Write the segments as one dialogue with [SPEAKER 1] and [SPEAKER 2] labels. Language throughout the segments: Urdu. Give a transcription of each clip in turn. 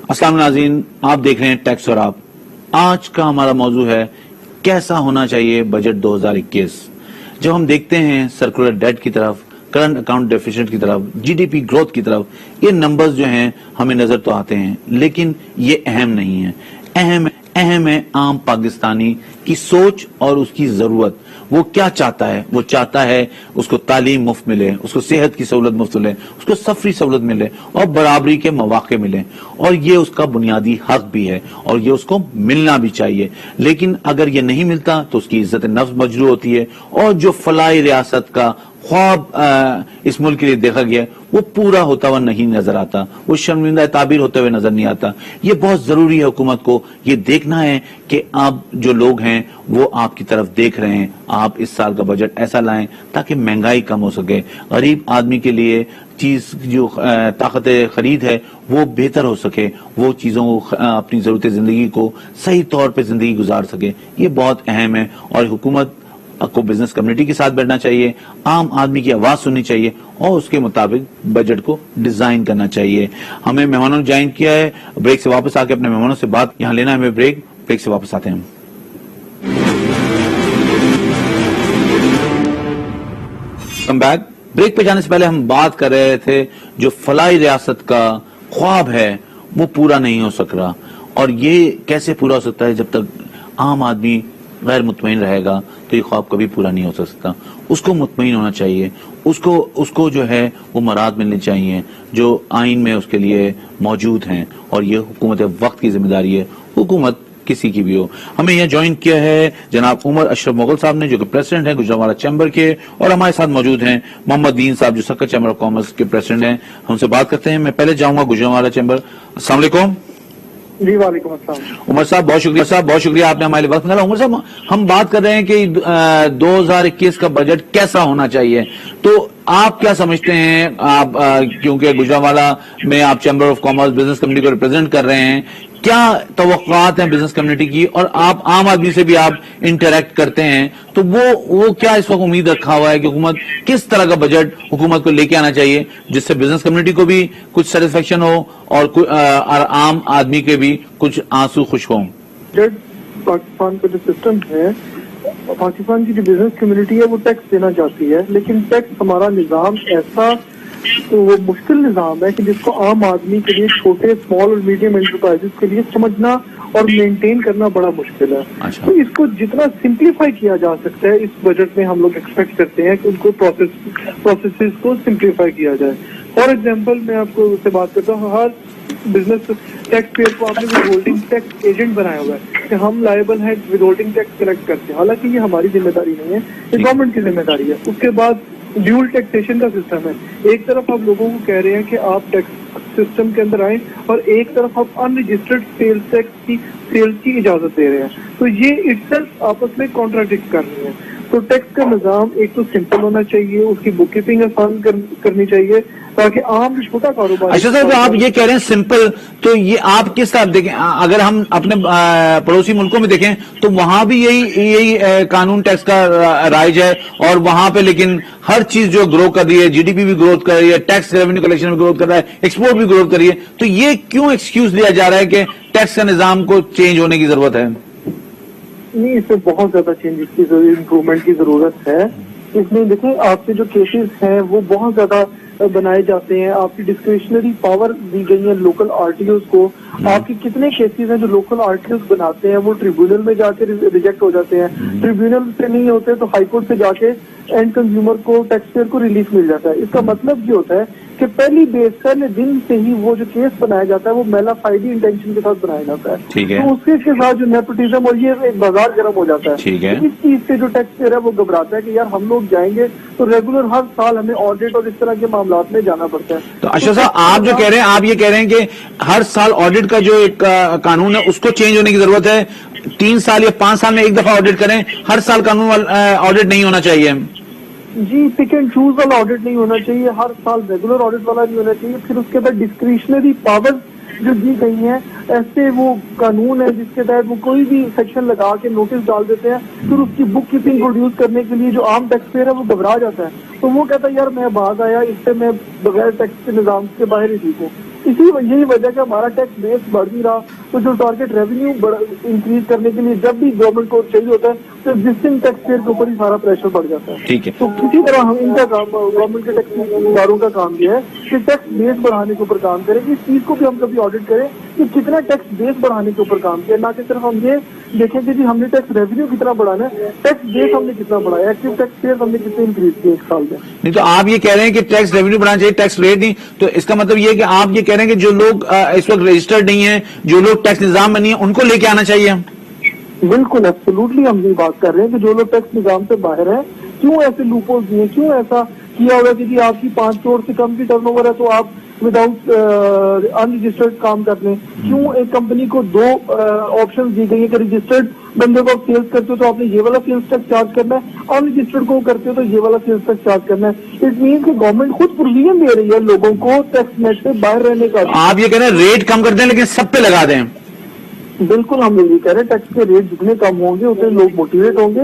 [SPEAKER 1] السلام ناظرین، آپ دیکھ رہے ہیں ٹیکس اور آپ. آج کا ہمارا موضوع ہے کیسا ہونا چاہیے بجٹ 2021. جب ہم دیکھتے ہیں سرکولر ڈیٹ کی طرف، کرنٹ اکاؤنٹ ڈیفیسٹ کی طرف، جی ڈی پی گروتھ کی طرف، یہ نمبرز جو ہیں ہمیں نظر تو آتے ہیں، لیکن یہ اہم نہیں ہے. اہم ہے عام پاکستانی کی سوچ اور اس کی ضرورت. وہ کیا چاہتا ہے؟ وہ چاہتا ہے اس کو تعلیم مفت ملے، اس کو صحت کی سہولت مفت ملے، اس کو سفری سہولت ملے اور برابری کے مواقع ملے، اور یہ اس کا بنیادی حق بھی ہے اور یہ اس کو ملنا بھی چاہیے. لیکن اگر یہ نہیں ملتا تو اس کی عزت نفس مجروح ہوتی ہے، اور جو فلاحی ریاست کا خواب اس ملک کے لیے دیکھا گیا وہ پورا ہوتا ہوا نہیں نظر آتا، وہ شرمندہ تعبیر ہوتے ہوئے نظر نہیں آتا. یہ بہت ضروری ہے حکومت کو یہ دیکھنا ہے کہ آپ جو لوگ ہیں وہ آپ کی طرف دیکھ رہے ہیں. آپ اس سال کا بجٹ ایسا لائیں تاکہ مہنگائی کم ہو سکے، غریب آدمی کے لیے چیز جو طاقت خرید ہے وہ بہتر ہو سکے، وہ چیزوں کو اپنی ضرورت زندگی کو صحیح طور پہ زندگی گزار سکے. یہ بہت اہم ہے اور حکومت کو بزنس کمیونٹی کے ساتھ بیٹھنا چاہیے، عام آدمی کی آواز سننی چاہیے اور اس کے مطابق بجٹ کو ڈیزائن کرنا چاہیے. ہمیں مہمانوں نے جوائن کیا ہے، بریک سے واپس آ کے اپنے مہمانوں سے بات یہاں لینا ہے. ہمیں بریک سے واپس آتے ہیں. Come back. بریک پہ جانے سے پہلے ہم بات کر رہے تھے جو فلاحی ریاست کا خواب ہے وہ پورا نہیں ہو سک رہا، اور یہ کیسے پورا ہو سکتا ہے؟ جب تک عام آدمی غیر مطمئن رہے گا تو یہ خواب کبھی پورا نہیں ہو سکتا. اس کو مطمئن ہونا چاہیے، اس کو جو ہے وہ مراد ملنی چاہیے جو آئین میں اس کے لیے موجود ہیں، اور یہ حکومت وقت کی ذمہ داری ہے، حکومت کسی کی بھی ہو. ہمیں یہاں جوائن کیا ہے جناب عمر اشرف مغل صاحب نے، جو کہ پریزیڈنٹ ہیں گجرانوالہ چیمبر کے، اور ہمارے ساتھ موجود ہیں محمد دین صاحب جو سکر چیمبر آف کامرس کے پریزیڈنٹ ہیں. ہم سے بات کرتے ہیں. میں پہلے جاؤں گا گجرانوالہ چیمبر. السلام علیکم.
[SPEAKER 2] جی وعلیکم السلام.
[SPEAKER 1] عمر صاحب بہت شکریہ آپ نے ہمارے لیے وقت نکالا. عمر صاحب ہم بات کر رہے ہیں کہ 2021 کا بجٹ کیسا ہونا چاہیے، تو آپ کیا سمجھتے ہیں؟ آپ کیونکہ گجرانوالہ میں آپ chamber of commerce business community کو ریپرزینٹ کر رہے ہیں، کیا توقعات ہیں بزنس کمیونٹی کی، اور آپ عام آدمی سے بھی آپ انٹریکٹ کرتے ہیں، تو وہ کیا اس وقت امید رکھا ہوا ہے کہ حکومت کس طرح کا بجٹ حکومت کو لے کے آنا چاہیے جس سے بزنس کمیونٹی کو بھی کچھ سیٹسفیکشن ہو اور عام آدمی کے بھی کچھ آنسو خوش ہوں؟
[SPEAKER 2] پاکستان کا جو سسٹم ہے، پاکستان کی جو بزنس کمیونٹی ہے وہ ٹیکس دینا چاہتی ہے، لیکن ٹیکس ہمارا نظام ایسا وہ مشکل نظام ہے کہ جس کو عام آدمی کے لیے، چھوٹے اسمال اور میڈیم انٹرپرائزز کے لیے سمجھنا اور مینٹین کرنا بڑا مشکل ہے. تو اس کو جتنا سمپلیفائی کیا جا سکتا ہے اس بجٹ میں ہم لوگ ایکسپیکٹ کرتے ہیں کہ ان کو پروسیسز کو سمپلیفائی کیا جائے. فار ایگزامپل میں آپ کو اس سے بات کرتا ہوں، ہر بزنس ٹیکس پیئر کو آپ نے ود ہولڈنگ ٹیکس ایجنٹ بنایا ہوا ہے کہ ہم لائبل ہیں ود ہولڈنگ ٹیکس کلیکٹ کرتے ہیں، حالانکہ یہ ہماری ذمہ داری نہیں ہے، یہ گورنمنٹ کی ذمہ داری ہے. اس کے بعد ڈیول ٹیکسیشن کا سسٹم ہے. ایک طرف آپ لوگوں کو کہہ رہے ہیں کہ آپ ٹیکس سسٹم کے اندر آئیں، اور ایک طرف آپ ان رجسٹرڈ سیلز کی اجازت دے رہے ہیں. تو یہ اٹسیلف آپس میں کانٹراڈکٹ کر رہی ہے. تو ٹیکس کا نظام ایک تو سمپل ہونا چاہیے، اس کی بک کیپنگ آسان کرنی چاہیے تاکہ عام جو چھوٹا کاروبار.
[SPEAKER 1] اچھا صاحب، آپ یہ کہہ رہے ہیں سمپل، تو یہ آپ کس طرح دیکھیں؟ اگر ہم اپنے پڑوسی ملکوں میں دیکھیں تو وہاں بھی یہی قانون ٹیکس کا رائج ہے، اور وہاں پہ لیکن ہر چیز جو گرو کر رہی ہے، جی ڈی پی بھی گروتھ کر رہی ہے، ٹیکس ریونیو کلیکشن بھی گروتھ کر رہا ہے، ایکسپورٹ بھی گروتھ کر رہی ہے. تو یہ کیوں ایکسکیوز دیا جا رہا ہے کہ ٹیکس کا نظام کو چینج ہونے کی ضرورت ہے؟
[SPEAKER 2] نہیں، اس میں بہت زیادہ چینجز کی امپروومنٹ کی ضرورت ہے. اس میں دیکھیں آپ کے جو کیسز ہیں وہ بہت زیادہ بنائے جاتے ہیں، آپ کی ڈسکریشنری پاور دی گئی ہے لوکل آر ٹی اوز کو. آپ کے کتنے کیسز ہیں جو لوکل آر ٹی اوز بناتے ہیں وہ ٹریبیونل میں جا کے ریجیکٹ ہو جاتے ہیں، ٹریبیونل سے نہیں ہوتے تو ہائی کورٹ سے جا کے اینڈ کنزیومر کو، ٹیکس پیئر کو ریلیف مل جاتا ہے. اس کا مطلب یہ ہوتا ہے کہ پہلی دن سے ہی وہ جو کیس بنایا جاتا ہے وہ میلا فائڈی انٹینشن کے ساتھ بنایا جاتا ہے. تو اس کے ساتھ جو نیپوٹزم اور یہ ایک بازار گرم ہو جاتا ہے. اس چیز سے جو ٹیکس پیئر ہے وہ گھبراتا ہے کہ یار ہم لوگ جائیں گے تو ریگولر ہر سال ہمیں آڈٹ اور اس طرح کے معاملات میں جانا پڑتا ہے.
[SPEAKER 1] تو اشرف صاحب، آپ جو کہہ رہے ہیں، آپ یہ کہہ رہے ہیں کہ ہر سال آڈٹ کا جو ایک قانون ہے اس کو چینج ہونے کی ضرورت ہے. 3 سال یا 5 سال میں ایک دفعہ آڈٹ کریں، ہر سال قانون آڈٹ نہیں ہونا چاہیے.
[SPEAKER 2] جی، پک اینڈ چوز والا آڈٹ نہیں ہونا چاہیے، ہر سال ریگولر آڈٹ والا نہیں ہونا چاہیے. پھر اس کے بعد ڈسکریشنری پاور جو دی گئی ہیں، ایسے وہ قانون ہے جس کے تحت وہ کوئی بھی سیکشن لگا کے نوٹس ڈال دیتے ہیں، پھر اس کی بک کیپنگ پروڈیوس کرنے کے لیے جو عام ٹیکس پیئر ہے وہ گھبرا جاتا ہے. تو وہ کہتا ہے یار میں باز آیا، اس سے میں بغیر ٹیکس کے نظام کے باہر ہی ٹھیک ہوں. یہی وجہ کہ ہمارا ٹیکس بیس بڑھ نہیں رہا. تو جو ٹارگیٹ ریونیو انکریز کرنے کے لیے جب بھی گورنمنٹ کو چاہیے ہوتا ہے تو ایگزسٹنگ ٹیکس پیئر کے اوپر ہی سارا پریشر بڑھ جاتا ہے.
[SPEAKER 1] ٹھیک ہے.
[SPEAKER 2] تو کسی طرح ہم ان کا کام گورنمنٹ کے ٹیکس اداروں کا کام یہ ہے کہ ٹیکس بیس بڑھانے کے اوپر کام کریں. اس چیز کو بھی ہم کبھی آڈٹ کریں کہ کتنا ٹیکس بیس بڑھانے کے اوپر کام کیا, نہ کہ صرف ہم یہ دیکھیں کہ جی ہم نے ٹیکس ریونیو کتنا بڑھانا ہے, ٹیکس بیس ہم نے کتنا بڑھایا, ایکٹیو ٹیکس پیئر ہم نے کتنے انکریز کیے ایک سال میں.
[SPEAKER 1] نہیں تو آپ یہ کہہ رہے ہیں کہ ٹیکس ریونیو بڑھانا چاہیے, ٹیکس ریٹ نہیں, تو اس کا مطلب یہ ہے کہ آپ یہ کہہ رہے ہیں کہ جو لوگ اس وقت رجسٹرڈ نہیں ہیں, جو لوگ ٹیکس نظام میں نہیں ہیں, ان کو لے کے آنا چاہیے.
[SPEAKER 2] بالکل ایبسولوٹلی ہم یہ بات کر رہے ہیں کہ جو لوگ ٹیکس نظام سے باہر ہیں, کیوں ایسے لوپ ہولز دیے, کیوں ایسا کیا ہوا کہ جی آپ کی 5 کروڑ سے کم کی ٹرن اوور ہے تو آپ وداؤٹ انرجسٹرڈ کام کر لیں. کیوں ایک کمپنی کو 2 آپشن دی گئی ہے کہ رجسٹرڈ بندے کو آپ سیلز کرتے ہو تو آپ نے یہ والا سیلز ٹیکس چارج کرنا ہے, انرجسٹرڈ کو کرتے ہو تو یہ والا سیلز ٹیکس چارج کرنا ہے. اٹ مینس کہ گورنمنٹ خود پروویژن دے رہی ہے لوگوں کو ٹیکس نیٹ سے باہر رہنے کا.
[SPEAKER 1] آپ یہ کہہ رہے ہیں ریٹ کم کر دیں لیکن سب پہ لگا دیں.
[SPEAKER 2] بالکل ہم یہ کہہ رہے ہیں ٹیکس کے ریٹ جتنے کم ہوں گے اتنے لوگ موٹیویٹ ہوں گے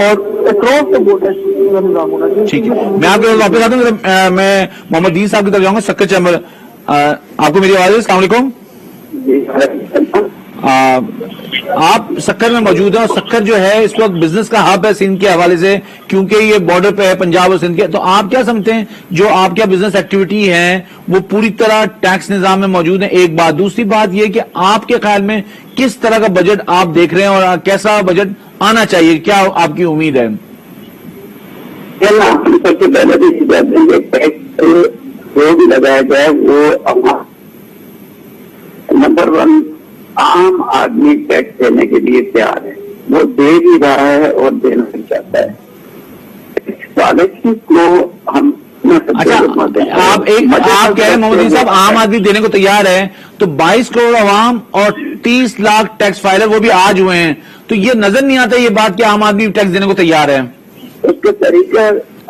[SPEAKER 2] اور اکراس دا بورڈ ٹیکس کا نظام ہونا چاہیے.
[SPEAKER 1] ٹھیک ہے, میں آپ کے واپس آتا ہوں. میں محمد دین صاحب کی طرف جاؤں گا, سکر چیمبر. آپ کو میری آواز ہے؟ السلام علیکم. آپ سکر میں موجود ہیں, اور سکر جو ہے اس وقت بزنس کا ہب ہے سندھ کے حوالے سے, کیونکہ یہ بارڈر پہ ہے پنجاب اور سندھ کے. تو آپ کیا سمجھتے ہیں جو آپ کیا بزنس ایکٹیویٹی ہے وہ پوری طرح ٹیکس نظام میں موجود ہے؟ ایک بات. دوسری بات یہ کہ آپ کے خیال میں کس طرح کا بجٹ آپ دیکھ رہے ہیں اور کیسا بجٹ آنا چاہیے, کیا آپ کی امید ہے؟
[SPEAKER 3] سب سے پہلے بھی ٹیکس جو بھی لگایا جائے وہ نمبر 1 عام آدمی ٹیکس دینے کے لیے تیار ہے, وہ دے بھی رہا ہے اور دینا بھی چاہتا ہے. پالیسی کو ہم
[SPEAKER 1] اچھا, آپ کہہ رہے ہیں محمد دین صاحب عام آدمی دینے کو تیار ہے, تو 22 کروڑ عوام اور 30 لاکھ ٹیکس فائلر وہ بھی آج ہوئے ہیں, تو یہ نظر نہیں آتا یہ بات کہ عام آدمی ٹیکس دینے کو تیار ہے.
[SPEAKER 3] اس کا طریقہ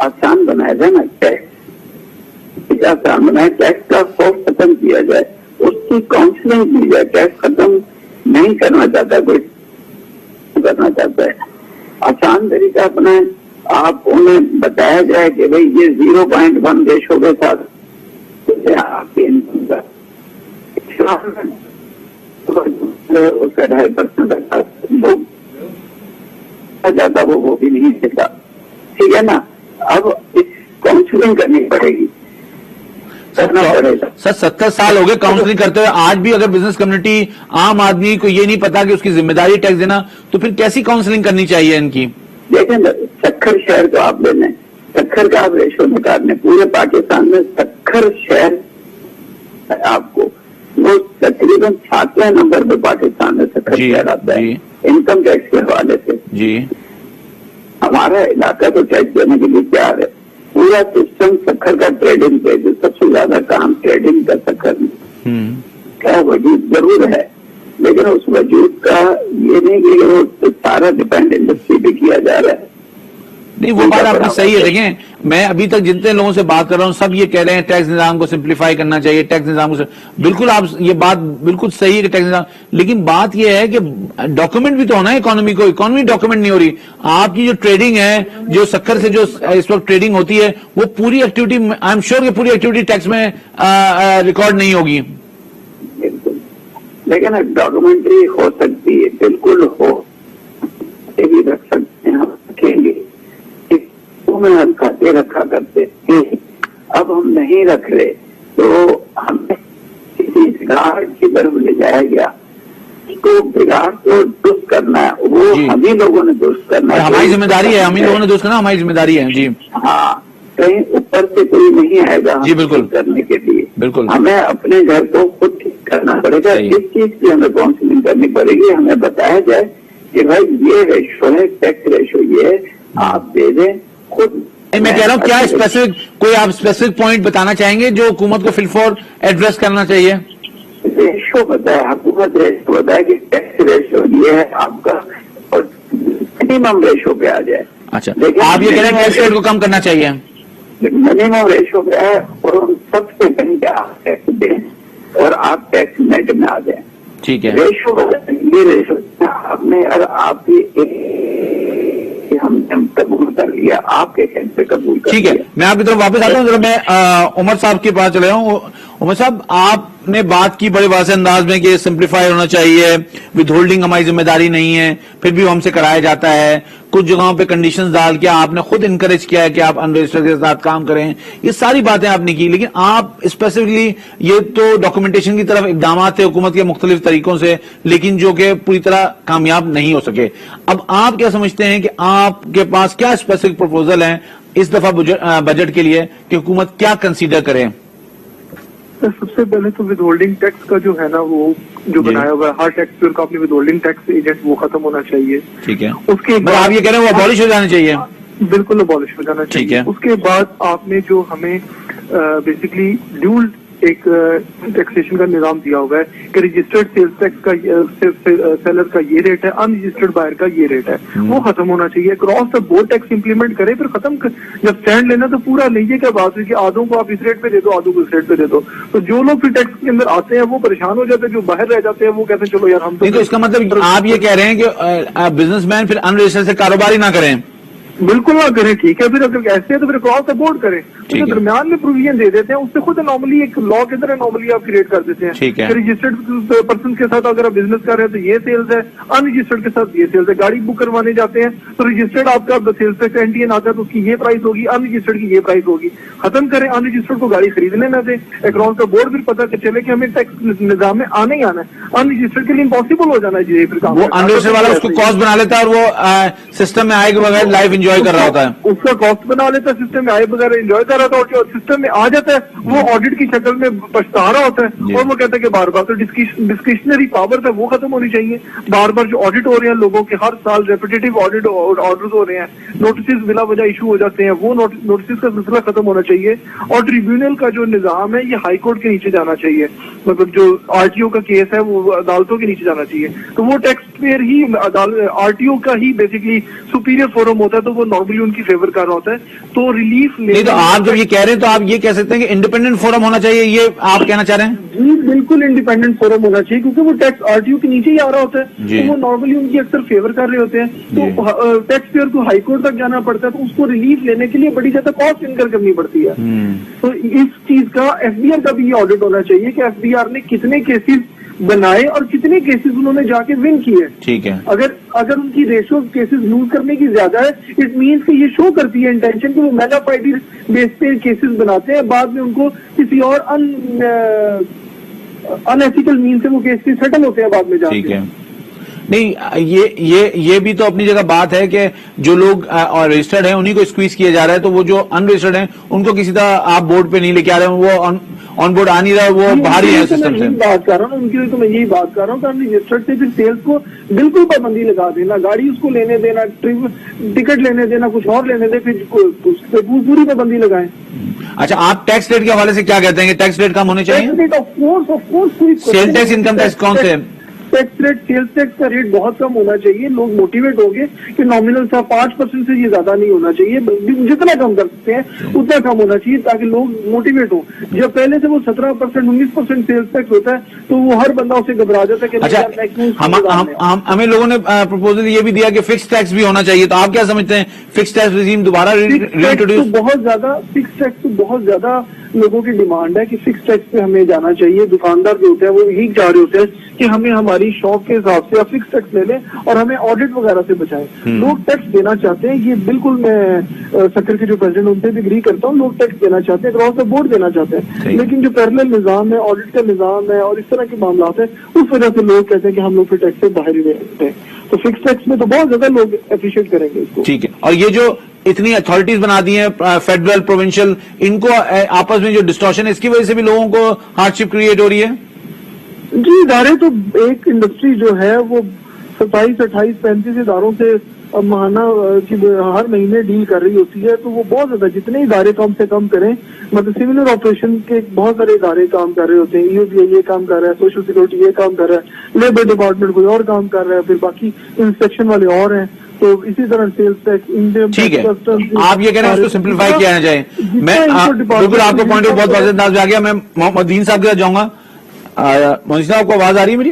[SPEAKER 3] آسان بنایا جائے نا, ٹیکس آسان بنائے, ٹیکس کا خوف ختم کیا جائے, اس کی کاؤنسلنگ کی جائے. ٹیکس ختم نہیں کرنا چاہتا کوئی, کرنا چاہتا ہے آسان طریقہ اپنا, آپ انہیں بتایا جائے کہ بھئی یہ 0.1 ریشو کے ساتھ آپ کی انکم کا اس کا 2.5% جاتا وہ بھی نہیں دیتا. ٹھیک ہے نا, اب کاؤنسلنگ کرنی پڑے گی.
[SPEAKER 1] سر 70 سال ہو گئے کاؤنسلنگ کرتے ہوئے, آج بھی اگر بزنس کمیونٹی عام آدمی کو یہ نہیں پتا کہ اس کی ذمہ داری ٹیکس دینا, تو پھر کیسی کاؤنسلنگ کرنی چاہیے ان کی؟
[SPEAKER 3] دیکھیں سکھر شہر کو آپ لے لیں, سکھر کا آپ ریشو نکال لیں, پورے پاکستان میں سکھر شہر آپ کو وہ تقریباً 7ویں نمبر پہ پاکستان میں سکھر شہر آتا ہے انکم ٹیکس کے حوالے سے.
[SPEAKER 1] جی,
[SPEAKER 3] ہمارا علاقہ تو ٹیکس دینے کے لیے تیار ہے. پورا سسٹم سکھر کا ٹریڈنگ پہ, جو سب سے زیادہ کام ٹریڈنگ کا سکھر میں کیا وجود ضرور ہے, لیکن اس وجود کا یہ نہیں کہ وہ سارا ڈپینڈ انڈسٹری پہ کیا جا رہا ہے.
[SPEAKER 1] نہیں وہ بات آپ کی صحیح ہے. دیکھیں میں ابھی تک جتنے لوگوں سے بات کر رہا ہوں سب یہ کہہ رہے ہیں ٹیکس نظام کو سمپلیفائی کرنا چاہیے, ٹیکس نظام کو بالکل آپ یہ بات بالکل صحیح ہے کہ ٹیکس نظام, لیکن بات یہ ہے کہ ڈاکومنٹ بھی تو ہونا ہے اکانومی کو. اکانومی ڈاکومنٹ نہیں ہو رہی. آپ کی جو ٹریڈنگ ہے, جو سکر سے جو اس وقت ٹریڈنگ ہوتی ہے, وہ پوری ایکٹیویٹی آئی ایم شیور کہ پوری ایکٹیویٹی ٹیکس میں ریکارڈ نہیں ہوگی.
[SPEAKER 3] بالکل, لیکن ڈاکومنٹری ہو سکتی ہے, بالکل ہو بھی رکھ سکتے ہیں, ہم رکھیں گے. میں ہم کھاتے رکھا کرتے تھے, اب ہم نہیں رکھ رہے, تو ہمیں کسی بگاڑ کی طرف لے جایا گیا. اس کو بگاڑ کو درست کرنا ہے, وہ ہم ہی لوگوں نے درست کرنا ہے,
[SPEAKER 1] ہماری ذمہ داری ہے, ہم ہی لوگوں نے درست کرنا ہماری ذمہ داری ہے. جی
[SPEAKER 3] ہاں, کہیں اوپر سے کوئی نہیں آئے گا
[SPEAKER 1] جی بالکل
[SPEAKER 3] کرنے کے لیے.
[SPEAKER 1] بالکل
[SPEAKER 3] ہمیں اپنے گھر کو خود ٹھیک کرنا پڑے گا. اس چیز کی ہمیں کاؤنسلنگ کرنی پڑے گی. ہمیں بتایا جائے کہ بھائی یہ ریشو ہے, ٹیکس ریشو یہ ہے, آپ دے دیں خود.
[SPEAKER 1] میں کہہ رہا ہوں کیا اسپیسیفک کوئی آپ اسپیسیفک پوائنٹ بتانا چاہیں گے جو حکومت کو فی الفور ایڈریس کرنا چاہیے؟
[SPEAKER 3] ریشو بتایا, حکومت ریشو بتایا کہ ٹیکس ریشو یہ ہے آپ کا, اور منیمم ریشو پہ آ جائے.
[SPEAKER 1] اچھا, آپ یہ کہہ رہے ہیں ٹیکس ریٹ کو کم کرنا چاہیے.
[SPEAKER 3] منیمم ریشو پہ ہے, اور سب سے کہیں کہ آپ ٹیکس دیں اور آپ ٹیکس نیٹ میں آ جائیں.
[SPEAKER 1] ٹھیک ہے,
[SPEAKER 3] ریشو یہ ریشو آپ نے, اور آپ بھی ہم نے قبول کر لیا, آپ کے کہنے پہ قبول کر لیا.
[SPEAKER 1] ٹھیک ہے, میں آپ کی طرف واپس آتا ہوں. ذرا میں عمر صاحب کے پاس چلے ہوں. عمر صاحب آپ نے بات کی بڑے واضح انداز میں کہ سمپلیفائی ہونا چاہیے, ود ہولڈنگ ہماری ذمہ داری نہیں ہے, پھر بھی ہم سے کرایا جاتا ہے, کچھ جگہوں پہ کنڈیشنز ڈال کے آپ نے خود انکریج کیا ہے کہ آپ ان رجسٹرڈ کے ساتھ کام کریں, یہ ساری باتیں آپ نے کی, لیکن آپ اسپیسیفکلی یہ تو ڈاکومنٹیشن کی طرف اقدامات تھے حکومت کے مختلف طریقوں سے, لیکن جو کہ پوری طرح کامیاب نہیں ہو سکے. اب آپ کیا سمجھتے ہیں کہ آپ کے پاس کیا اسپیسیفک پروپوزل ہیں اس دفعہ بجٹ کے لیے کہ حکومت کیا کنسیڈر کرے؟
[SPEAKER 2] سب سے پہلے تو ود ہولڈنگ ٹیکس کا جو ہے نا وہ جو بنایا ہوا ہے ہر ٹیکس پیئر کا اپنے ود ہولڈنگ ٹیکس ایجنٹ وہ ختم ہونا چاہیے.
[SPEAKER 1] ٹھیک ہے,
[SPEAKER 2] اس کے
[SPEAKER 1] آپ یہ کہہ رہے ہیں وہ ابالش ہو جانا چاہیے؟
[SPEAKER 2] بالکل ابالش ہو جانا چاہیے. اس کے بعد آپ نے جو ہمیں بیسکلی ڈیول ایک ٹیکسیشن کا نظام دیا ہوا ہے کہ رجسٹرڈ سیلز ٹیکس کا سیلر کا یہ ریٹ ہے, ان رجسٹرڈ بائر کا یہ ریٹ ہے, وہ ختم ہونا چاہیے. Cross the board tax implement کرے, پھر ختم جب اسٹینڈ لینا تو پورا لیجیے. کیا بات ہے کہ آدھوں کو آپ اس ریٹ پہ دے دو, آدھوں کو اس ریٹ پہ دے دو, تو جو لوگ پھر ٹیکس کے اندر آتے ہیں وہ پریشان ہو جاتے ہیں, جو باہر رہ جاتے ہیں وہ کہتے ہیں چلو یار ہم
[SPEAKER 1] تو اس کا مطلب آپ یہ کہہ رہے ہیں کہ بزنس مین پھر ان رجسٹرڈ سے کاروبار ہی نہ کریں؟
[SPEAKER 2] بالکل نہ کریں. ٹھیک ہے, پھر اگر ایسے ہے تو پھر کراس دا بورڈ کریں, اس کے درمیان میں پروویژن دے دیتے ہیں, اس سے خود انوملی ایک لا کے اندر انوملی آپ کریٹ کر دیتے ہیں کہ رجسٹرڈ پرسن کے ساتھ اگر آپ بزنس کر رہے ہیں تو یہ سیلز ہے, ان رجسٹرڈ کے ساتھ یہ سیلز ہے. گاڑی بک کروانے جاتے ہیں تو رجسٹرڈ آپ کا سیلز ٹیکس NTN آتا ہے تو اس کی یہ پرائز ہوگی, ان رجسٹرڈ کی یہ پرائز ہوگی. ختم کریں, ان رجسٹرڈ کو گاڑی خریدنے نہ دیں. اکراس دا بورڈ پھر پتہ چلے کہ ہمیں ٹیکس نظام میں آنا ہی آنا ہے. ان رجسٹرڈ کے لیے امپاسبل ہو جانا چاہیے. پھر
[SPEAKER 1] وہ ان رجسٹرڈ والا اس کو کاسٹ بنا لیتا ہے اور وہ سسٹم میں آئے کے بغیر لائف انجوائے کر رہا ہوتا ہے,
[SPEAKER 2] اس کا کاسٹ بنا لیتا ہے, سسٹم میں آئے بغیر انجوائے کر رہا تھا, اور سسٹم میں آ جاتا ہے وہ آڈٹ کی شکل میں پچھتا رہا ہوتا ہے, اور وہ کہتا ہے کہ بار بار تو ڈسکریشنری پاور ہے وہ ختم ہونی چاہیے. بار بار جو آڈٹ ہو رہے ہیں لوگوں کے, ہر سال ریپیٹیٹو آڈٹ آرڈرز ہو رہے ہیں, نوٹسز بلا وجہ ایشو ہو جاتے ہیں, وہ نوٹسز کا سلسلہ ختم ہونا چاہیے. اور ٹریبیونل کا جو نظام ہے یہ ہائی کورٹ کے نیچے جانا چاہیے, مطلب جو RTO کا کیس ہے وہ عدالتوں کے نیچے جانا چاہیے. تو وہ ٹیکس پیئر ہی RTO کا ہی بیسکلی سپیریئر فورم ہوتا ہے, تو وہ نارملی ان کی فیور کر رہا ہوتا ہے. تو ریلیف
[SPEAKER 1] نہیں تو آپ جب یہ کہہ رہے ہیں تو آپ یہ کہہ سکتے ہیں کہ انڈیپینڈنٹ فورم ہونا چاہیے, یہ آپ کہنا چاہ رہے ہیں؟
[SPEAKER 2] جی بالکل انڈیپینڈنٹ فورم ہونا چاہیے, کیونکہ وہ ٹیکس RTO کے نیچے ہی آ رہا ہوتا ہے, تو وہ نارملی ان کی اکثر فیور کر رہے ہوتے ہیں. تو ٹیکس پیئر کو ہائی کورٹ تک جانا پڑتا ہے, تو اس کو ریلیف لینے کے لیے بڑی زیادہ کاسٹ انکر کرنی پڑتی ہے. تو اس چیز کا FBR کا بھی یہ آڈٹ ہونا چاہیے کہ FBR نے کتنے کیسز بنائے اور کتنے کیسز انہوں نے جا کے ون کیے.
[SPEAKER 1] ٹھیک ہے,
[SPEAKER 2] اگر ان کی ریشو کیسز لوز کرنے کی زیادہ ہے, اٹ مینس کہ یہ شو کرتی ہے انٹینشن کہ وہ میگا پارٹی بیس پہ کیسز بناتے ہیں, بعد میں ان کو کسی اور ان ایتھیکل مین سے وہ کیس سیٹل ہوتے ہیں بعد میں جا کے.
[SPEAKER 1] ٹھیک ہے, نہیں یہ بھی تو اپنی جگہ بات ہے کہ جو لوگ رجسٹرڈ ہیں انہیں کو اسکویز کیا جا رہا ہے, تو وہ جو ان رجسٹرڈ ہیں ان کو کسی طرح آپ بورڈ پہ نہیں لے کے آ رہے ہیں, وہ آن بورڈ آ نہیں رہا, وہ باہر ہی ہے سسٹم سے.
[SPEAKER 2] بات کر رہا ہوں ان کی, تو میں یہی بات کر رہا ہوں کہ ان رجسٹرڈ سے پھر سیلز کو بالکل پابندی لگا دینا, گاڑی اس کو لینے دینا, ٹکٹ لینے دینا, کچھ اور لینے دے, پھر پوری پابندی لگائیں.
[SPEAKER 1] اچھا, آپ ٹیکس ریٹ کے حوالے سے کیا کہتے ہیں کہ ٹیکس ریٹ کم ہونے چاہیے؟ سیل ٹیکس, انکم ٹیکس کون سے؟
[SPEAKER 2] ٹیکس ریٹ, سیلز ٹیکس کا ریٹ بہت کم ہونا چاہیے. لوگ موٹیویٹ ہو گئے کہ نامنل تھا 5% سے یہ زیادہ نہیں ہونا چاہیے, جتنا کم کر سکتے ہیں اتنا کم ہونا چاہیے تاکہ لوگ موٹیویٹ ہوں. جب پہلے سے وہ 17% 19% سیلز ٹیکس ہوتا ہے تو وہ ہر بندہ اسے گھبرا جاتا ہے کہ
[SPEAKER 1] ہمیں لوگوں نے پروپوزل یہ بھی دیا کہ فکس ٹیکس بھی ہونا چاہیے, تو آپ کیا سمجھتے ہیں فکس ٹیکس ریجیم دوبارہ ریانٹروڈیوس؟
[SPEAKER 2] بہت زیادہ فکس ٹیکس تو بہت زیادہ لوگوں کی ڈیمانڈ ہے کہ فکس ٹیکس پہ ہمیں جانا چاہیے. دکاندار جو ہوتے ہیں وہ یہی چاہ رہے ہوتے ہیں کہ ہمیں ہماری شاپ کے حساب سے فکس ٹیکس لے لیں اور ہمیں آڈٹ وغیرہ سے بچائیں. لوگ ٹیکس دینا چاہتے ہیں, یہ بالکل میں سکر کے جو پریزیڈنٹ ان سے بھی اگری کرتا ہوں, لوگ ٹیکس دینا چاہتے ہیں, اکراس دا بورڈ دینا چاہتے ہیں, لیکن جو پیرلل نظام ہے, آڈٹ کا نظام ہے اور اس طرح کے معاملات ہیں, اس وجہ سے لوگ کہتے ہیں کہ ہم لوگ پھر ٹیکس سے باہر ہی رہتے ہیں. تو فکس ٹیکس میں تو بہت زیادہ لوگ اپریشیٹ کریں گے اس کو.
[SPEAKER 1] ٹھیک ہے, اور یہ جو اتنی اتھارٹیز بنا دی ہیں فیڈرل پروونشل, ان کو آپس میں جو ڈسٹورشن ہے اس کی وجہ سے بھی لوگوں کو ہارڈ شپ کریٹ ہو رہی ہے.
[SPEAKER 2] جی, ادارے تو ایک انڈسٹری جو ہے وہ 27 28 35 اداروں سے ماہانہ ہر مہینے ڈیل کر رہی ہوتی ہے, تو وہ بہت زیادہ جتنے ادارے کم سے کم کریں, مطلب سیولر آپریشن کے بہت سارے ادارے کام کر رہے ہوتے ہیں, EOPI یہ کام کر رہا ہے, سوشل سیکورٹی یہ کام کر رہا ہے, لیبر ڈپارٹمنٹ کوئی اور کام کر رہا ہے, پھر باقی انسپیکشن والے اور ہیں, تو اسی طرح سیلز ٹیکس, انکم
[SPEAKER 1] ٹھیک ہے, آپ یہ کہہ رہے ہیں اس کو سمپلیفائی کیا جانا چاہیے. میں بالکل آپ کا پوائنٹ بہت واضح انداز میں آ گیا. میں محمد دین صاحب کے ساتھ جاؤں گا. محمد صاحب, آپ کو آواز آ رہی ہے میری؟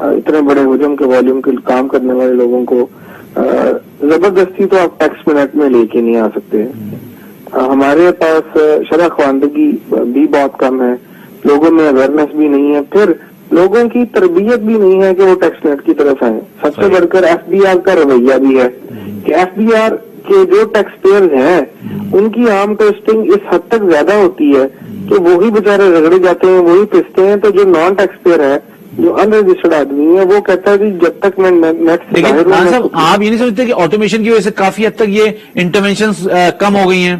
[SPEAKER 4] اتنے بڑے حجم کے والیوم کے کام کرنے والے لوگوں کو زبردستی تو آپ ٹیکس منٹ میں لے کے نہیں آ سکتے. ہمارے پاس شرح خواندگی بھی بہت کم ہے, لوگوں میں اویئرنیس بھی نہیں ہے, پھر لوگوں کی تربیت بھی نہیں ہے کہ وہ ٹیکس نیٹ کی طرف آئیں. سب سے بڑھ کر ایف بی آر کا رویہ بھی ہے کہ ایف بی آر کے جو ٹیکس پیئرز ہیں ان کی عام ٹیسٹنگ اس حد تک زیادہ ہوتی ہے کہ وہی بیچارے رگڑے جاتے ہیں, وہی پستے ہیں. تو جو نان ٹیکس پیئر ہے, جو ان رجسٹرڈ آدمی ہے, وہ کہتا ہے کہ جب تک میں نیٹ سے
[SPEAKER 1] لیکن صاحب آپ یہ نہیں سمجھتے کہ آٹومیشن کی وجہ سے کافی حد تک یہ انٹرونشنز کم ہو گئی ہیں؟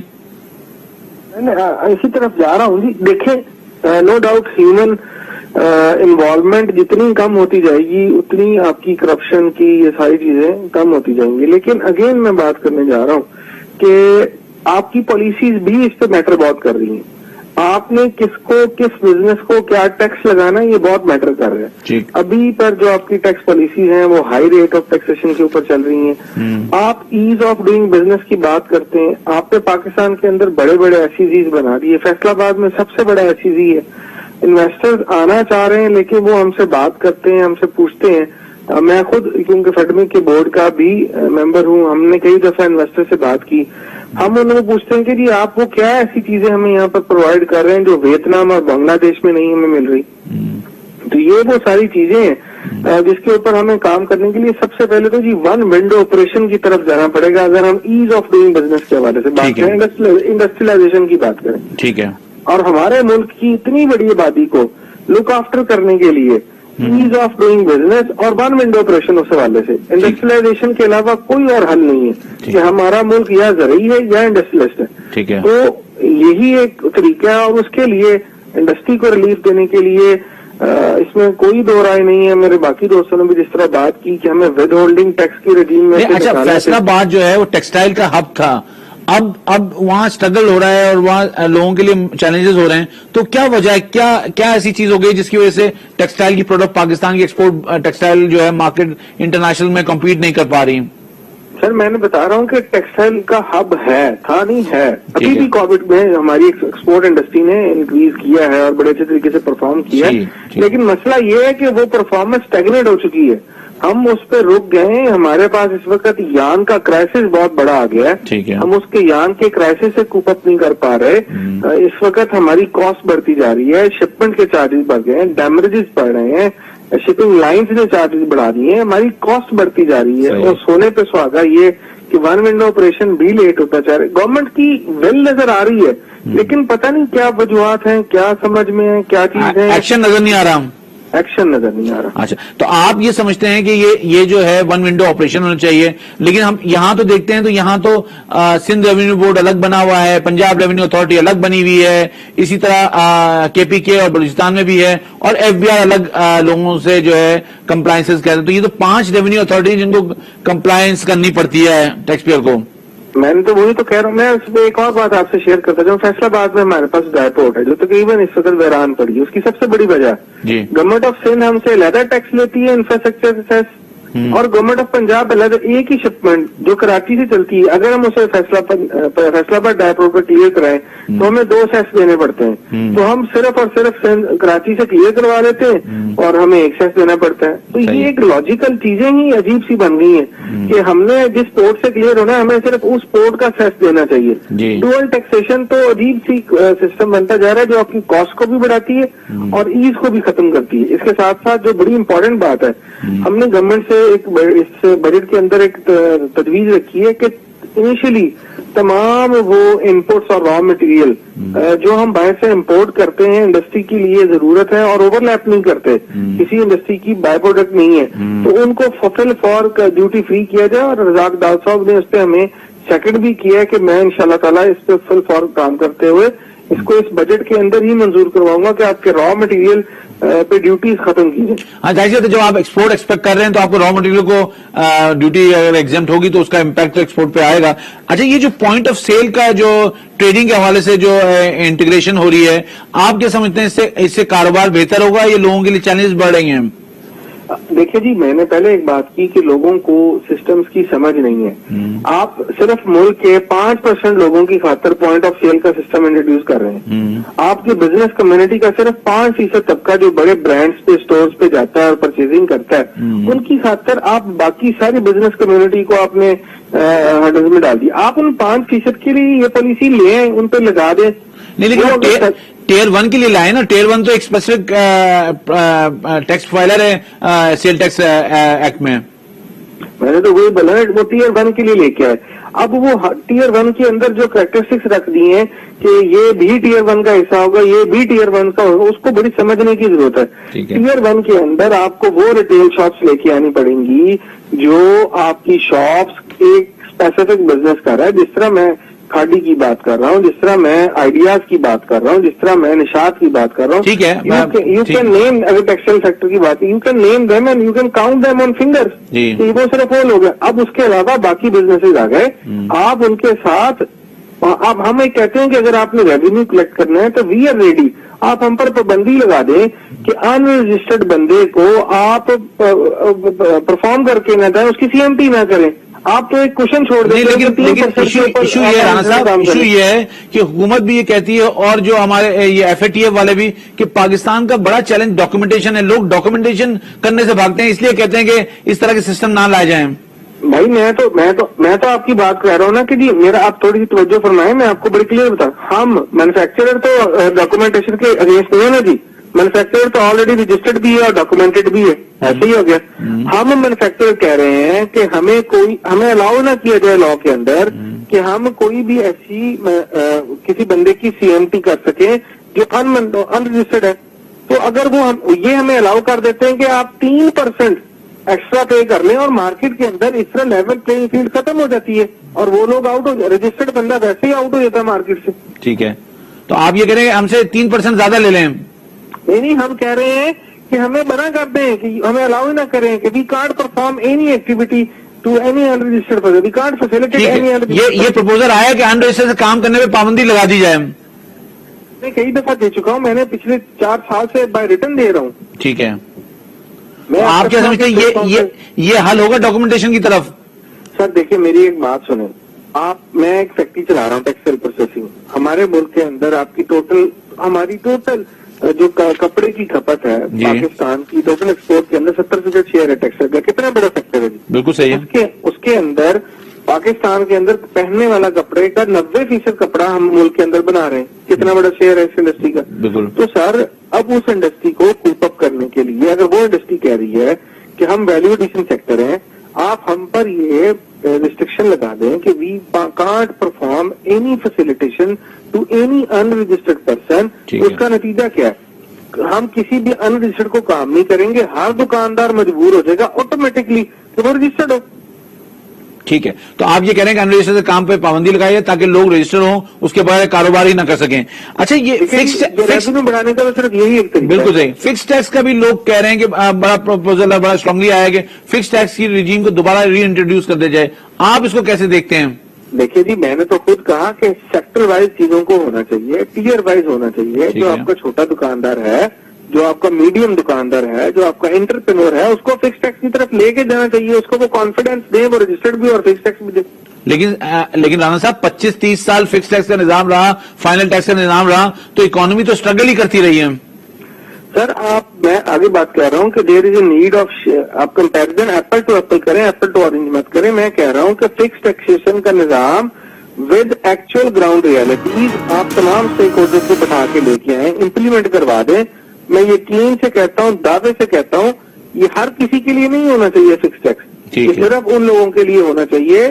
[SPEAKER 4] اسی طرف جا رہا ہوں جی. دیکھیں, نو ڈاؤٹ ہیومن انوالومنٹ جتنی کم ہوتی جائے گی اتنی آپ کی کرپشن کی یہ ساری چیزیں کم ہوتی جائیں گی. لیکن اگین میں بات کرنے جا رہا ہوں کہ آپ کی پالیسیز بھی اس پہ میٹر بہت کر رہی ہیں. آپ نے کس کو, کس بزنس کو کیا ٹیکس لگانا ہے, یہ بہت میٹر کر رہا ہے. ابھی پر جو آپ کی ٹیکس پالیسیز ہیں وہ ہائی ریٹ آف ٹیکسیشن کے اوپر چل رہی ہیں. آپ ایز آف ڈوئنگ بزنس کی بات کرتے ہیں, آپ نے پاکستان کے اندر بڑے بڑے ایس ای زیز بنا دیے. فیصل آباد میں سب سے بڑا ایس ای زی ہے. انویسٹرز آنا چاہ رہے ہیں لیکن وہ ہم سے بات کرتے ہیں, ہم سے پوچھتے ہیں. میں خود کیونکہ فیڈمک کے بورڈ کا بھی ممبر ہوں, ہم نے کئی دفعہ انویسٹر سے بات کی. ہم انہوں کو پوچھتے ہیں کہ جی آپ وہ کیا ایسی چیزیں ہمیں یہاں پر پرووائڈ کر رہے ہیں جو ویتنام اور بنگلہ دیش میں نہیں ہمیں مل رہی. تو یہ وہ ساری چیزیں ہیں جس کے اوپر ہمیں کام کرنے کے لیے سب سے پہلے تو جی ون ونڈو آپریشن کی طرف جانا پڑے گا. اگر ہم ایز آف ڈوئنگ بزنس کے حوالے سے بات کریں, انڈسٹریلائزیشن کی بات کریں,
[SPEAKER 1] ٹھیک ہے,
[SPEAKER 4] اور ہمارے ملک کی اتنی بڑی آبادی کو لک آفٹر کرنے کے لیے ایز آف ڈوئنگ بزنس اور ون ونڈو آپریشن اس حوالے سے انڈسٹریلائزیشن کے علاوہ کوئی اور حل نہیں ہے کہ ہمارا ملک یا زرعی ہے یا انڈسٹریلسٹ ہے. تو یہی ایک طریقہ ہے, اور اس کے لیے انڈسٹری کو ریلیف دینے کے لیے اس میں کوئی دو رائے نہیں ہے. میرے باقی دوستوں نے بھی جس طرح بات کی کہ ہمیں ود ہولڈنگ ٹیکس کی رجیم میں.
[SPEAKER 1] اچھا, فیصل آباد جو ہے وہ ٹیکسٹائل کا ہب تھا, اب وہاں اسٹرگل ہو رہا ہے اور وہاں لوگوں کے لیے چیلنجز ہو رہے ہیں. تو کیا وجہ ہے, کیا ایسی چیز ہو گئی جس کی وجہ سے ٹیکسٹائل کی پروڈکٹ, پاکستان کی ایکسپورٹ ٹیکسٹائل جو ہے مارکیٹ انٹرنیشنل میں کمپیٹ نہیں کر پا رہی؟
[SPEAKER 4] سر میں نے بتا رہا ہوں کہ ٹیکسٹائل کا ہب ہے, تھا نہیں ہے. ابھی بھی کووڈ میں ہماری ایکسپورٹ انڈسٹری نے انکریز کیا ہے اور بڑے اچھے طریقے سے پرفارم کیا ہے. لیکن مسئلہ یہ ہے کہ وہ پرفارمنس اسٹیگنیٹ ہو چکی ہے. ہم اس پہ رک گئے ہیں. ہمارے پاس اس وقت یان کا کرائسس بہت بڑا آ گیا ہے. ہم اس کے یان کے کرائسس سے کوپ اپ نہیں کر پا رہے. اس وقت ہماری کاسٹ بڑھتی جا رہی ہے, شپمنٹ کے چارجز بڑھ گئے ہیں, ڈیمیجز بڑھ رہے ہیں, شپنگ لائنز نے چارجز بڑھا دیے ہیں, ہماری کاسٹ بڑھتی جا رہی ہے. اور سونے پہ سہاگا یہ کہ ون ونڈو آپریشن بھی لیٹ ہوتا جا رہا ہے. گورنمنٹ کی ویل نظر آ رہی ہے لیکن پتہ نہیں کیا وجوہات ہیں, کیا سمجھ میں ہے, کیا چیز ہے,
[SPEAKER 1] ایکشن نظر نہیں آ رہا.
[SPEAKER 4] ایکشن نظر نہیں آ رہا.
[SPEAKER 1] اچھا, تو آپ یہ سمجھتے ہیں کہ یہ جو ہے ون ونڈو آپریشن ہونا چاہیے, لیکن ہم یہاں تو دیکھتے ہیں تو یہاں تو سندھ ریونیو بورڈ الگ بنا ہوا ہے, پنجاب ریونیو اتھارٹی الگ بنی ہوئی ہے, اسی طرح کے پی کے اور بلوچستان میں بھی ہے, اور ایف بی آر الگ لوگوں سے جو ہے کمپلائنسز کہتے ہیں. تو یہ تو 5 ریونیو اتھارٹی جن کو کمپلائنس کرنی پڑتی ہے ٹیکس پیئر کو.
[SPEAKER 4] میں نے تو وہی تو کہہ رہا ہوں. میں اس میں ایک اور بات آپ سے شیئر کرتا ہوں. فیصل آباد میں ہمارے پاس ڈرائی پورٹ ہے جو تقریباً اس وقت ویران پڑی ہے. اس کی سب سے بڑی وجہ گورنمنٹ آف سندھ ہم سے علیحدہ ٹیکس لیتی ہے انفراسٹرکچر سیس, اور گورنمنٹ آف پنجاب علیحدہ ایک ہی شپمنٹ جو کراچی سے چلتی ہے, اگر ہم اسے فیصلہ آباد ڈرائی پورٹ پہ کلیئر کرائیں تو ہمیں 2 سیس دینے پڑتے ہیں. تو ہم صرف اور صرف کراچی سے کلیئر کروا لیتے ہیں اور ہمیں 1 سیس دینا پڑتا ہے. تو یہ ایک لاجیکل چیزیں ہی عجیب سی بن گئی ہیں کہ ہم نے جس پورٹ سے کلیئر ہونا ہے ہمیں صرف اس پورٹ کا سیس دینا چاہیے. ڈوئل ٹیکسیشن تو عجیب سی سسٹم بنتا جا رہا ہے جو آپ کی کاسٹ کو بھی بڑھاتی ہے اور ایز کو بھی ختم کرتی ہے. اس کے ساتھ ساتھ جو بڑی امپورٹنٹ بات ہے, ہم نے گورنمنٹ سے اس بجٹ کے اندر ایک تجویز رکھی ہے کہ انیشلی تمام وہ انپوٹس اور را مٹیریل جو ہم باہر سے امپورٹ کرتے ہیں انڈسٹری کے لیے ضرورت ہے اور اوور لیپ نہیں کرتے, کسی انڈسٹری کی بائی پروڈکٹ نہیں ہے, تو ان کو فل فار ڈیوٹی فری کیا جائے. اور رزاق ڈال صاحب نے اس پہ ہمیں سیکنڈ بھی کیا ہے کہ میں انشاءاللہ تعالیٰ اس پہ فل فار کام کرتے ہوئے اس کو اس بجٹ کے اندر ہی منظور کرواؤں گا کہ آپ کے را مٹیریل پہ ڈیوٹیز ختم کی جائیں.
[SPEAKER 1] ہاں ظاہر ہے, جب آپ ایکسپورٹ ایکسپیکٹ کر رہے ہیں تو آپ کو را مٹیریل کو ڈیوٹی اگر ایگزمپٹ ہوگی تو اس کا امپیکٹ تو ایکسپورٹ پہ آئے گا. اچھا, یہ جو پوائنٹ آف سیل کا جو ٹریڈنگ کے حوالے سے جو انٹیگریشن ہو رہی ہے, آپ کیا سمجھتے ہیں اس سے کاروبار بہتر ہوگا یا لوگوں کے لیے چیلنجز بڑھ رہی ہیں؟
[SPEAKER 4] دیکھیے جی، میں نے پہلے ایک بات کی کہ لوگوں کو سسٹمز کی سمجھ نہیں ہے. آپ صرف ملک کے 5% لوگوں کی خاطر پوائنٹ آف سیل کا سسٹم انٹروڈیوس کر رہے ہیں. آپ کی بزنس کمیونٹی کا صرف 5% طبقہ جو بڑے برانڈز پہ اسٹورز پہ جاتا ہے اور پرچیزنگ کرتا ہے، ان کی خاطر آپ باقی ساری بزنس کمیونٹی کو آپ نے ہرڈلز میں ڈال دیا. آپ ان 5% کے لیے یہ پالیسی لیں، ان پہ لگا دیں.
[SPEAKER 1] نہیں لیکن ٹیئر 1 کے لیے لائے نا. ٹیئر 1 تو ایک اسپیسیفک ٹیکس فائلر ہے سیل ٹیکس ایکٹ میں.
[SPEAKER 4] میں نے تو وہی بولا وہ ٹیئر 1 کے لیے لے کے آئے. اب وہ ٹیئر 1 کے اندر جو کریکٹرسٹکس رکھ دی ہیں کہ یہ بھی ٹیئر 1 کا حصہ ہوگا، یہ بھی ٹیئر 1 کا ہوگا، اس کو بڑی سمجھنے کی ضرورت ہے. ٹیئر 1 کے اندر آپ کو وہ ریٹیل شاپس لے کے آنی پڑیں گی جو آپ کی شاپس ایک اسپیسیفک بزنس کر رہا ہے. جس طرح میں کھاڈی کی بات کر رہا ہوں، جس طرح میں آئیڈیاز کی بات کر رہا ہوں، جس طرح میں نشاط کی بات کر رہا ہوں.
[SPEAKER 1] ٹھیک ہے،
[SPEAKER 4] یو کین نیم اگر ٹیکسٹائل سیکٹر کی بات ہے، you can name them and you can count them on fingers. وہ صرف وہ لوگ ہیں. اب اس کے علاوہ باقی بزنسز آ گئے، آپ ان کے ساتھ اب ہم یہ کہتے ہیں کہ اگر آپ نے ریونیو کلیکٹ کرنا ہے تو وی آر ریڈی. آپ ہم پر پابندی لگا دیں کہ ان رجسٹرڈ بندے کو آپ پرفارم کر کے نہ دیں، اس کی CMT نہ کریں. آپ تو ایک کوشچن چھوڑ دیں.
[SPEAKER 1] لیکن ایشو یہ ہے رانا صاحب، ایشو یہ ہے کہ حکومت بھی یہ کہتی ہے اور جو ہمارے یہ FATF والے بھی کہ پاکستان کا بڑا چیلنج ڈاکومنٹیشن ہے. لوگ ڈاکومنٹیشن کرنے سے بھاگتے ہیں، اس لیے کہتے ہیں کہ اس طرح کے سسٹم نہ لائے جائیں.
[SPEAKER 4] بھائی میں تو آپ کی بات کر رہا ہوں نا کہ جی میرا آپ تھوڑی سی توجہ فرمائیں. میں آپ کو بڑی کلیئر بتا، ہم مینوفیکچرر تو ڈاکومنٹیشن کے اگینسٹ نہیں ہے نا جی. مینوفیکچرر تو آلریڈی رجسٹرڈ بھی ہے اور ڈاکومنٹڈ بھی ہے، ایسے ہی ہو گیا. ہم مینوفیکچرر کہہ رہے ہیں کہ ہمیں الاؤ نہ کیا جائے لا کے اندر کہ ہم کوئی بھی ایسی کسی بندے کی CMT کر سکیں جو ان رجسٹرڈ ہے. تو اگر وہ یہ ہمیں الاؤ کر دیتے ہیں کہ آپ 3% ایکسٹرا پے کر لیں اور مارکیٹ کے اندر اس طرح لیول پلینگ فیلڈ ختم ہو جاتی ہے اور وہ لوگ آؤٹ ہو، رجسٹرڈ بندہ ویسے ہی آؤٹ ہو جاتا ہے مارکیٹ سے.
[SPEAKER 1] ٹھیک ہے، تو آپ یہ کہہ رہے ہیں ہم سے 3% زیادہ لے لیں؟
[SPEAKER 4] نہیں، ہم کہہ رہے ہیں کہ ہمیں منع کر دیں، کہ ہمیں الاؤ نہ کریں کہ we can't perform any activity to any unregistered person, we can't facilitate any unregistered. یہ
[SPEAKER 1] پروپوزل آیا کہ ان رجسٹرڈ سے کام کرنے پہ پابندی لگا دی جائے.
[SPEAKER 4] میں کئی دفعہ دے چکا ہوں، میں نے پچھلے 4 سال سے بائی ریٹن دے رہا ہوں.
[SPEAKER 1] ٹھیک ہے، آپ کیا سمجھتے ہیں یہ حل ہوگا ڈاکومنٹیشن کی طرف؟
[SPEAKER 4] سر دیکھیں میری ایک بات سنیں. میں ایک فیکٹری چلا رہا ہوں ٹیکسٹائل پروسیسنگ. ہمارے ملک کے اندر آپ کی ہماری ٹوٹل جو کپڑے کی کھپت ہے پاکستان کی ٹوٹل ایکسپورٹ کے اندر 70% شیئر ہے ٹیکسٹائل کا. کتنا بڑا سیکٹر ہے جی؟ بالکل صحیح ہے. اس کے اندر پاکستان کے اندر پہننے والا کپڑے کا 90% کپڑا ہم ملک کے اندر بنا رہے ہیں. کتنا بڑا شیئر ہے اس انڈسٹری کا؟ بالکل. تو سر اب اس انڈسٹری کو کوپ اپ کرنے کے لیے اگر وہ انڈسٹری کہہ رہی ہے کہ ہم ویلیو ایڈیشن سیکٹر ہیں، آپ ہم پر یہ ریسٹرکشن لگا دیں کہ we can't perform any facilitation to any unregistered person. اس کا نتیجہ کیا ہے؟ ہم کسی بھی ان رجسٹرڈ کو کام نہیں کریں گے. ہر دکاندار مجبور ہو جائے گا آٹومیٹکلی کہ وہ رجسٹرڈ ہو.
[SPEAKER 1] ٹھیک ہے، تو آپ یہ کہہ رہے ہیں کہ ان رجسٹرڈ کام پہ پابندی لگائی ہے تاکہ لوگ رجسٹر ہوں، اس کے بعد کاروبار ہی نہ کر سکیں. اچھا، یہ
[SPEAKER 4] ریونیو بڑھانے کا صرف یہی ایک طریقہ.
[SPEAKER 1] بالکل صحیح. فکس ٹیکس کا بھی لوگ کہہ رہے ہیں کہ بڑا پروپوزل ہے، بڑا اسٹرانگلی آیا کہ فکس ٹیکس کی ریجیم کو دوبارہ ری انٹروڈیوس کر دیا جائے. آپ اس کو کیسے دیکھتے ہیں؟
[SPEAKER 4] دیکھیے جی، میں نے تو خود کہا کہ سیکٹر وائز چیزوں کو ہونا چاہیے، ٹیئر وائز ہونا چاہیے. جو آپ کا چھوٹا دکاندار ہے، جو آپ کا میڈیم دکاندار ہے، جو آپ کا انٹرپرینور ہے، اس کو فکس ٹیکس کی طرف لے کے جانا چاہیے. اس کو وہ کانفیڈینس دے، وہ رجسٹرڈ بھی اور فکس ٹیکس بھی دے.
[SPEAKER 1] لیکن رانا صاحب 25-30 سال فکس ٹیکس کا نظام رہا، فائنل ٹیکس کا نظام رہا، تو اکانومی تو اسٹرگل ہی کرتی رہی ہے.
[SPEAKER 4] سر میں آگے بات کر رہا ہوں کہ دیر از اے نیڈ آف، آپ کمپیرزن ایپل ٹو ایپل کریں، ایپل ٹو اورنج مت کریں. میں کہہ رہا ہوں کہ فکس ٹیکسیشن کا نظام ود ایکچوئل گراؤنڈ ریالٹیز آپ تمام اسٹیک ہولڈرز کو بٹھا کے لے کے آئیں، امپلیمنٹ کروا دیں. میں یقین سے کہتا ہوں، دعوے سے کہتا ہوں، یہ ہر کسی کے لیے نہیں ہونا چاہیے فکس ٹیکس. یہ صرف ان لوگوں کے لیے ہونا چاہیے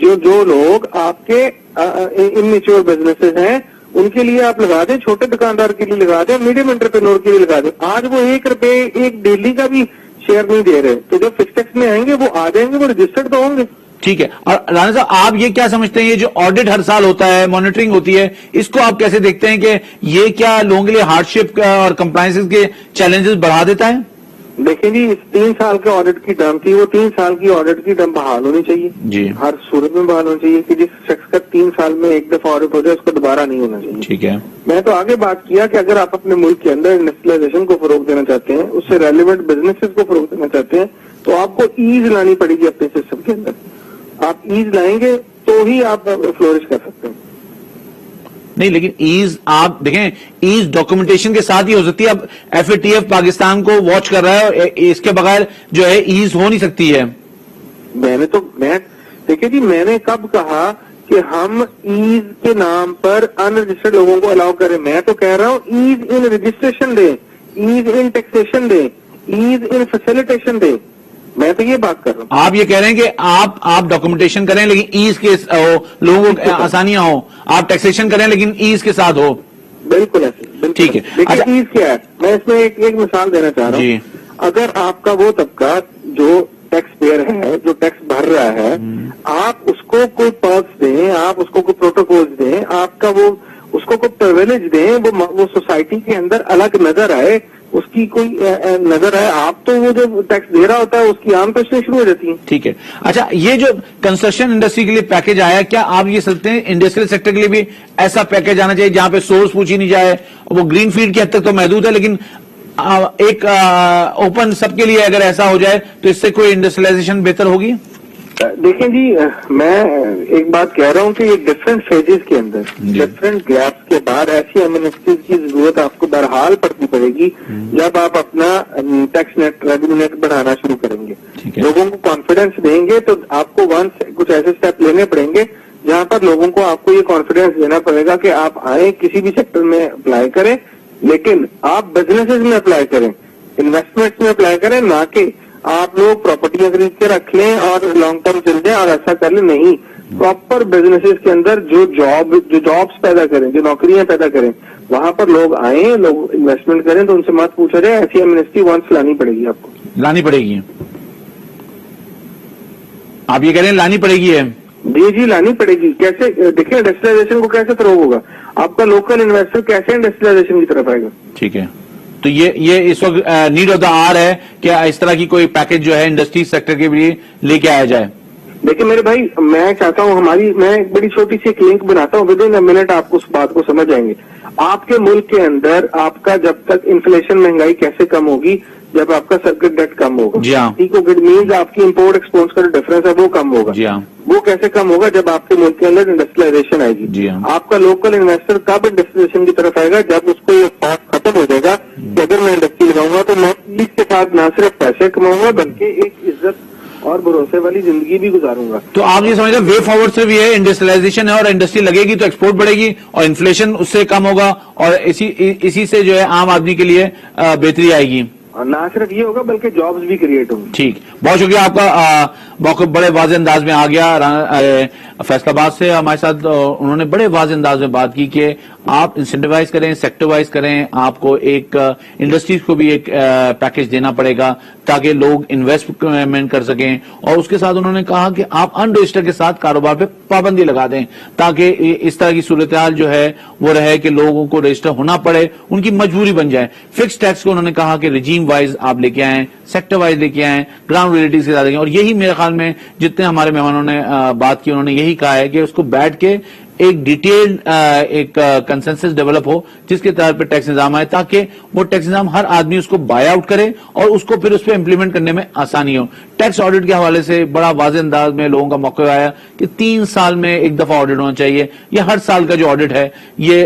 [SPEAKER 4] جو لوگ آپ کے انمیچور بزنسز ہیں، ان کے لیے آپ لگا دیں. چھوٹے دکاندار کے لیے لگا دیں، میڈیم انٹرپرینور کے لیے لگا دیں. آج وہ ₹1 ایک ڈیلی کا بھی شیئر نہیں دے رہے، تو جب فکس ٹیکس میں آئیں گے وہ آ جائیں گے، وہ رجسٹرڈ تو ہوں گے.
[SPEAKER 1] ٹھیک ہے. اور رانا صاحب آپ یہ کیا سمجھتے ہیں، یہ جو آڈٹ ہر سال ہوتا ہے، مانیٹرنگ ہوتی ہے، اس کو آپ کیسے دیکھتے ہیں کہ یہ کیا لوگوں کے لیے ہارڈ شپ اور کمپلائنس کے چیلنجز بڑھا دیتا ہے؟
[SPEAKER 4] دیکھیں جی، اس 3 سال کے آڈٹ کی ٹرم تھی، وہ 3 سال کی آڈٹ کی ٹرم بحال ہونی چاہیے
[SPEAKER 1] جی،
[SPEAKER 4] ہر صورت میں بحال ہونی چاہیے کہ جس شخص کا 3 سال میں ایک دفعہ آڈٹ ہو جائے اس کو دوبارہ نہیں ہونا چاہیے.
[SPEAKER 1] ٹھیک ہے.
[SPEAKER 4] میں تو آگے بات کیا کہ اگر آپ اپنے ملک کے اندر انڈسٹریلائزیشن کو فروغ دینا چاہتے ہیں، اس سے ریلیونٹ بزنسز کو فروغ دینا چاہتے ہیں، تو آپ کو ایز لانی پڑے گی اپنے سسٹم کے اندر. آپ ایز لائیں گے تو ہی آپ فلورش کر سکتے ہیں.
[SPEAKER 1] نہیں لیکن ایز آپ دیکھیں، ایز ڈاکومنٹیشن کے ساتھ ہی ہو سکتی ہے. اب F A T F Pakistan کو واچ کر رہا ہے، اس کے بغیر جو ہے ایز ہو نہیں سکتی ہے.
[SPEAKER 4] دیکھیں جی، میں نے کب کہا کہ ہم ایز کے نام پر ان رجسٹرڈ لوگوں کو الاؤ کریں؟ میں تو کہہ رہا ہوں ایز ان رجسٹریشن دیں، ایز ان ٹیکسیشن دیں، ایز ان فیسیلیٹیشن دیں. میں تو یہ بات کر رہا ہوں.
[SPEAKER 1] آپ یہ کہہ رہے ہیں کہ آپ ڈاکومنٹیشن کریں لیکن ایز کے لوگوں کو آسانیاں ہوں، آپ ٹیکسیشن کریں لیکن ایز کے ساتھ ہو.
[SPEAKER 4] بالکل ایسے.
[SPEAKER 1] ٹھیک ہے.
[SPEAKER 4] دیکھیے ایز کیا ہے، میں اس میں ایک مثال دینا چاہ رہا ہوں. اگر آپ کا وہ طبقہ جو ٹیکس پیئر ہے، جو ٹیکس بھر رہا ہے، آپ اس کو کوئی پرکس دیں، آپ اس کو کوئی پروٹوکول دیں، آپ کا وہ اس کو کوئی پرویلیج دیں، وہ سوسائٹی کے اندر الگ نظر آئے، اس کی کوئی نظر آئے، آپ تو وہ جو ٹیکس دے رہا ہوتا ہے اس کی عام پیشیں شروع ہو جاتی ہیں.
[SPEAKER 1] ٹھیک ہے. اچھا، یہ جو کنسٹرکشن انڈسٹری کے لیے پیکج آیا، کیا آپ یہ سمجھتے ہیں انڈسٹریل سیکٹر کے لیے بھی ایسا پیکج آنا چاہیے جہاں پہ سورس پوچھی نہیں جائے؟ وہ گرین فیلڈ کی حد تک تو محدود ہے، لیکن ایک اوپن سب کے لیے اگر ایسا ہو جائے تو اس سے کوئی انڈسٹریلائزیشن بہتر ہوگی؟
[SPEAKER 4] دیکھیں جی، میں ایک بات کہہ رہا ہوں کہ یہ ڈفرینٹ فیزز کے اندر، ڈفرینٹ گیپس کے بعد ایسی ایمنسٹیز کی ضرورت آپ کو بہرحال پڑے گی جب آپ اپنا ٹیکس نیٹ، ریونیو نیٹ بڑھانا شروع کریں گے. لوگوں کو کانفیڈینس دیں گے تو آپ کو کچھ ایسے اسٹیپ لینے پڑیں گے جہاں پر لوگوں کو آپ کو یہ کانفیڈینس دینا پڑے گا کہ آپ آئیں، کسی بھی سیکٹر میں اپلائی کریں، لیکن آپ بزنسز میں اپلائی کریں، انویسٹمنٹ میں اپلائی کریں، نہ کہ آپ لوگ پراپرٹیاں خرید کے رکھ لیں اور لانگ ٹرم چل دیں اور ایسا کر لیں. نہیں، پراپر بزنسز کے اندر جو جابس پیدا کریں، جو نوکریاں پیدا کریں، وہاں پر لوگ آئیں، لوگ انویسٹمنٹ کریں. تو ان سے مت پوچھا جائے، ایسی ایمنسٹی وانس لانی پڑے گی، آپ کو
[SPEAKER 1] لانی پڑے گی. آپ یہ کہہ رہے ہیں لانی پڑے گی ہے؟
[SPEAKER 4] جی لانی پڑے گی. کیسے؟ دیکھیں انڈسٹریلائزیشن کو کیسے فروغ ہوگا، آپ کا لوکل انویسٹر کیسے انڈسٹریلائزیشن کی طرف آئے گا؟
[SPEAKER 1] ٹھیک ہے. تو یہ اس وقت نیڈ آف دا آر ہے کہ اس طرح کی کوئی پیکج جو ہے انڈسٹری سیکٹر کے لیے لے کے آیا جائے.
[SPEAKER 4] دیکھیں میرے بھائی، میں چاہتا ہوں میں ایک بڑی چھوٹی سی ایک لنک بناتا ہوں، ود ان اے منٹ آپ کو اس بات کو سمجھ جائیں گے. آپ کے ملک کے اندر آپ کا جب تک انفلیشن، مہنگائی کیسے کم ہوگی؟ جب آپ کا سرکٹ ڈیٹ کم ہوگا.
[SPEAKER 1] جی ہاں.
[SPEAKER 4] ٹھیک ہے، گڈ مینز آپ کی امپورٹ ایکسپورٹ کا جو ڈفرنس ہے وہ کم ہوگا.
[SPEAKER 1] جی ہاں.
[SPEAKER 4] وہ کیسے کم ہوگا؟ جب آپ کے ملک کے اندر انڈسٹریلائزیشن آئے گی.
[SPEAKER 1] جی ہاں.
[SPEAKER 4] آپ کا لوکل انویسٹر کب انڈسٹریلائزیشن کی طرف آئے گا؟ جب اس کو یہ بات ختم ہو جائے گا کہ اگر میں انڈسٹری لگاؤں گا تو میں اس کے ساتھ نہ صرف پیسے کماؤں گا بلکہ ایک عزت اور بھروسے والی زندگی بھی گزاروں گا.
[SPEAKER 1] تو آپ یہ سمجھتے ہیں وے فارورڈ سے بھی ہے انڈسٹریلائزیشن ہے، اور انڈسٹری لگے گی تو ایکسپورٹ بڑھے گی اور انفلیشن اس سے کم ہوگا اور اسی سے جو ہے عام آدمی کے لیے بہتری آئے گی.
[SPEAKER 4] اور نہ صرف یہ ہوگا بلکہ جابز بھی کریٹ ہوں گے.
[SPEAKER 1] ٹھیک، بہت شکریہ آپ کا. موقف بڑے واضح انداز میں آ گیا. فیصل آباد سے ہمارے ساتھ انہوں نے بڑے واضح انداز میں بات کی کہ آپ انسینٹیوائز کریں، سیکٹر وائز کریں، آپ کو ایک انڈسٹریز کو بھی ایک پیکج دینا پڑے گا تاکہ لوگ انویسٹمنٹ کر سکیں. اور اس کے ساتھ انہوں نے کہا کہ آپ ان رجسٹر کے ساتھ کاروبار پہ پابندی لگا دیں تاکہ اس طرح کی صورتحال جو ہے وہ رہے کہ لوگوں کو رجسٹر ہونا پڑے، ان کی مجبوری بن جائے. فکس ٹیکس کو انہوں نے کہا کہ رجیم وائز آپ لے کے آئیں، سیکٹر وائز لے کے آئیں، گراؤنڈ ریئلٹیز کے ساتھ. اور یہی میرے خیال میں جتنے ہمارے مہمانوں نے بات کی انہوں نے یہی کہا ہے کہ اس کو بیٹھ کے ایک ڈیٹیلڈ ایک کنسنسس ڈیولپ ہو جس کے طور پہ ٹیکس نظام آئے تاکہ وہ ٹیکس نظام ہر آدمی اس کو بائی آؤٹ کرے اور اس کو پھر اس پہ امپلیمنٹ کرنے میں آسانی ہو. ٹیکس آڈٹ کے حوالے سے بڑا واضح انداز میں لوگوں کا موقع آیا کہ 3 سال میں ایک دفعہ آڈٹ ہونا چاہیے. یہ ہر سال کا جو آڈٹ ہے یہ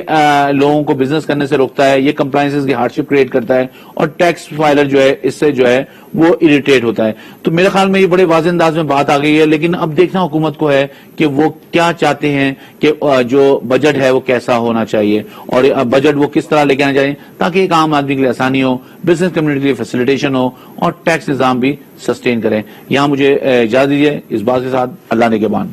[SPEAKER 1] لوگوں کو بزنس کرنے سے روکتا ہے، یہ کمپلائنسز کی ہارڈشپ کریٹ کرتا ہے اور ٹیکس فائلر جو ہے اس سے جو ہے وہ اریٹیٹ ہوتا ہے. تو میرے خیال میں یہ بڑے واضح انداز میں بات آ گئی ہے، لیکن اب دیکھنا حکومت کو ہے کہ وہ کیا چاہتے ہیں کہ جو بجٹ ہے وہ کیسا ہونا چاہیے اور بجٹ وہ کس طرح لے کے آنا چاہیے تاکہ ایک عام آدمی کے لیے آسانی ہو، بزنس کمیونٹی کے لیے فیسیلیٹیشن ہو اور ٹیکس نظام بھی سسٹین کریں. یہاں مجھے اجازت دیجیے اس بات کے ساتھ اللہ نگہبان.